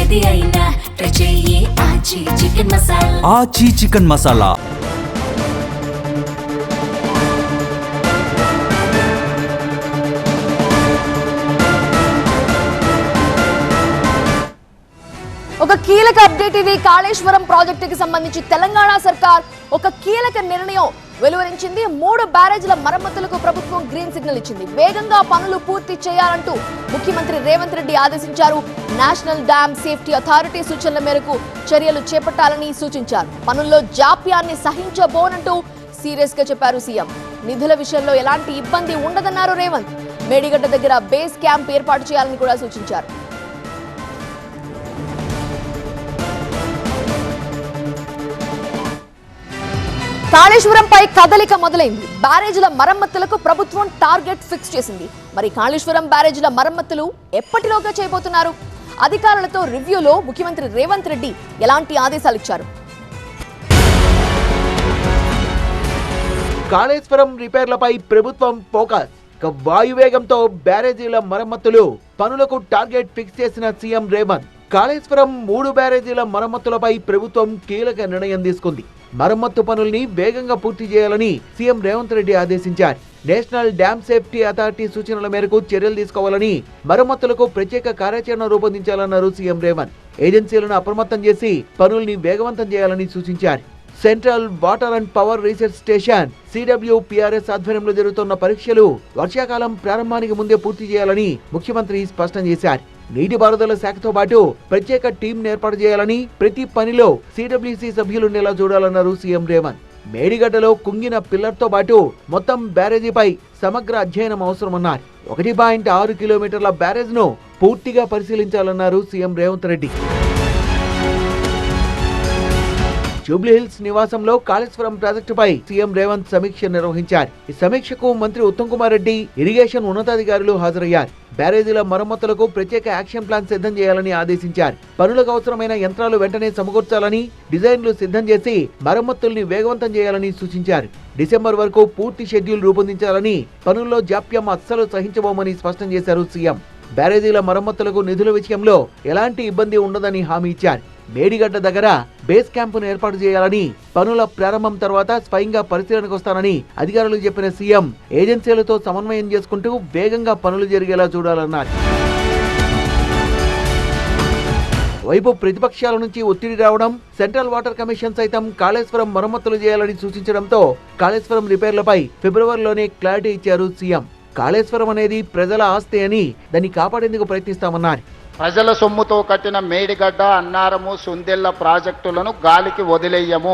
ఏది అయినా ట్రై చెయ్యి ఆచి చికెన్ మసాలా. ఆచి చికెన్ మసాలా. ఒక కీలక అప్డేట్ ఇది. కాళేశ్వరం ప్రాజెక్టుకి సంబంధించి తెలంగాణ సర్కార్ ఒక కీలక నిర్ణయం వెలువరించింది. 3 బ్యారేజ్ల మరమ్మతులకు ప్రభుత్వం గ్రీన్ సిగ్నల్ ఇచ్చింది. వేగంగా పనులు పూర్తి చేయాలంటూ ముఖ్యమంత్రి రేవంత్ రెడ్డి ఆదేశించారు. నేషనల్ డ్యామ్ సేఫ్టీ అథారిటీ సూచనల మేరకు చర్యలు చేపట్టాలని సూచించారు. పనుల్లో జాప్యాన్ని సహించబోనంటూ సీరియస్ గా చెప్పారు సీఎం. నిధుల విషయంలో ఎలాంటి ఇబ్బంది ఉండదన్నారు రేవంత్. మేడిగడ్డ దగ్గర బేస్ క్యాంప్ ఏర్పాటు చేయాలని కూడా సూచించారు. కాళేశ్వరంపై కదలిక మొదలైంది. బ్యారేజ్ల మరమ్మతులకు ప్రభుత్వం టార్గెట్ ఫిక్స్ చేసింది. మరి కాళేశ్వరం బ్యారేజ్ల మరమ్మతులు ఎప్పటిలోగా చేయబోతున్నారు? అధికారులతో రివ్యూలో ముఖ్యమంత్రి రేవంత్ రెడ్డి ఎలాంటి ఆదేశాలు ఇచ్చారు? కాళేశ్వరం రిపేర్లపై ప్రభుత్వం ఫోకస్. వాయువేగంతో బ్యారేజీల మరమ్మతులు పనులకు టార్గెట్ ఫిక్స్ చేసిన సీఎం రేవంత్. కాళేశ్వరం 3 బ్యారేజీల మరమ్మతులపై ప్రభుత్వం కీలక నిర్ణయం తీసుకుంది. మరమ్మత్తు పనుల్ని వేగంగా పూర్తి చేయాలని సీఎం రేవంత్ రెడ్డి ఆదేశించారు. నేషనల్ డ్యామ్ సేఫ్టీ అథారిటీ సూచనల మేరకు చర్యలు తీసుకోవాలని, మరమ్మతులకు ప్రత్యేక కార్యాచరణ రూపొందించాలన్నారు సీఎం రేవంత్. ఏజెన్సీలను అప్రమత్తం చేసి పనుల్ని వేగవంతం చేయాలని సూచించారు. Central water and power research station CWPRS ఆధ్వర్యంలో జరుగుతున్న పరీక్షలు వర్షాకాలం ప్రారంభానికి ముందే పూర్తి చేయాలని ముఖ్యమంత్రి స్పష్టం చేశారు. నీటిపారుదల శాఖతో పాటు ప్రత్యేక టీం ఏర్పాటు చేయాలని, ప్రతి పనిలో CWC సభ్యులుండేలా చూడాలన్నారు సీఎం రేవంత్. మేడిగడ్డలో కుంగిన పిల్లర్తో పాటు మొత్తం బ్యారేజీపై సమగ్ర అధ్యయనం అవసరమన్నారు. 1.6 కిలోమీటర్ల బ్యారేజ్ ను పూర్తిగా పరిశీలించాలన్నారు సీఎం రేవంత్ రెడ్డి. జూబ్లీహిల్స్ నివాసంలో కాళేశ్వరం ప్రాజెక్టుపై సీఎం రేవంత్ సమీక్ష నిర్వహించారు. ఈ సమీక్షకు మంత్రి ఉత్తమ్ కుమార్ రెడ్డి, ఇరిగేషన్ ఉన్నతాధికారులు హాజరయ్యారు. బ్యారేజీల మరమ్మతులకు ప్రత్యేక యాక్షన్ ప్లాన్ సిద్ధం చేయాలని ఆదేశించారు. పనులకు అవసరమైన యంత్రాలు వెంటనే సమకూర్చాలని, డిజైన్లు సిద్ధం చేసి మరమ్మతుల్ని వేగవంతం చేయాలని సూచించారు. డిసెంబర్ వరకు పూర్తి షెడ్యూల్ రూపొందించాలని, పనుల్లో జాప్యం అస్సలు సహించబోమని స్పష్టం చేశారు సీఎం. బ్యారేజీల మరమ్మతులకు నిధుల విషయంలో ఎలాంటి ఇబ్బంది ఉండదని హామీ ఇచ్చారు. మేడిగడ్డ దగ్గర బేస్ క్యాంపును ఏర్పాటు చేయాలని, పనుల ప్రారంభం తర్వాత స్వయంగా పరిశీలనకు వస్తానని అధికారులకు చెప్పిన సీఎం ఏజెన్సీలతో సమన్వయం చేసుకుంటూ వేగంగా పనులు జరిగేలా చూడాలన్నారు. వైపు ప్రతిపక్షాల నుంచి ఒత్తిడి రావడం, సెంట్రల్ వాటర్ కమిషన్ సైతం కాళేశ్వరం మరమ్మతులు చేయాలని సూచించడంతో కాళేశ్వరం రిపేర్లపై ఫిబ్రవరిలోనే క్లారిటీ ఇచ్చారు సీఎం. కాళేశ్వరం అనేది ప్రజల ఆస్తి అని, దాన్ని కాపాడేందుకు ప్రయత్నిస్తామన్నారు. ప్రజల సొమ్ముతో కట్టిన మేడిగడ్డ, అన్నారము, సుందెల్ల ప్రాజెక్టులను గాలికి వదిలేయము.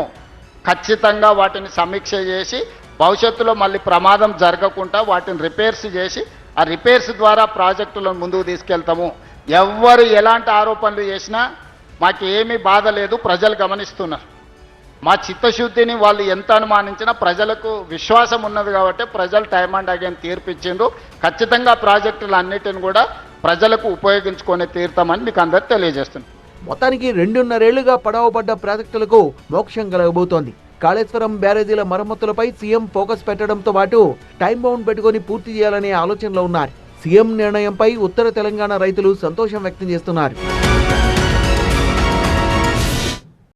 ఖచ్చితంగా వాటిని సమీక్ష చేసి భవిష్యత్తులో మళ్ళీ ప్రమాదం జరగకుండా వాటిని రిపేర్స్ చేసి, ఆ రిపేర్స్ ద్వారా ప్రాజెక్టులను ముందుకు తీసుకెళ్తాము. ఎవ్వరు ఎలాంటి ఆరోపణలు చేసినా మాకు ఏమీ బాధ లేదు, ప్రజలు గమనిస్తున్నారు. మా చిత్తశుద్ధిని వాళ్ళు ఎంత అనుమానించినా ప్రజలకు విశ్వాసం ఉన్నది కాబట్టి ప్రజలు టైం అండ్ అగైన్ తీర్పిచ్చిండ్రు. ఖచ్చితంగా ప్రాజెక్టులు అన్నిటిని కూడా ప్రజలకు ఉపయోగించుకొని తీరుతామని మీకు అందరికి తెలియజేస్తున్నాం. మొత్తానికి 2.5 ఏళ్లుగా పడవపడ్డ ప్రాజెక్టులకు మోక్షం కలగబోతోంది. కాళేశ్వరం బ్యారేజీల మరమ్మతులపై సీఎం ఫోకస్ పెట్టడంతో పాటు టైం బౌండ్ పెట్టుకుని పూర్తి చేయాలనే ఆలోచనలో ఉన్నారు. సీఎం నిర్ణయంపై ఉత్తర తెలంగాణ రైతులు సంతోషం వ్యక్తం చేస్తున్నారు.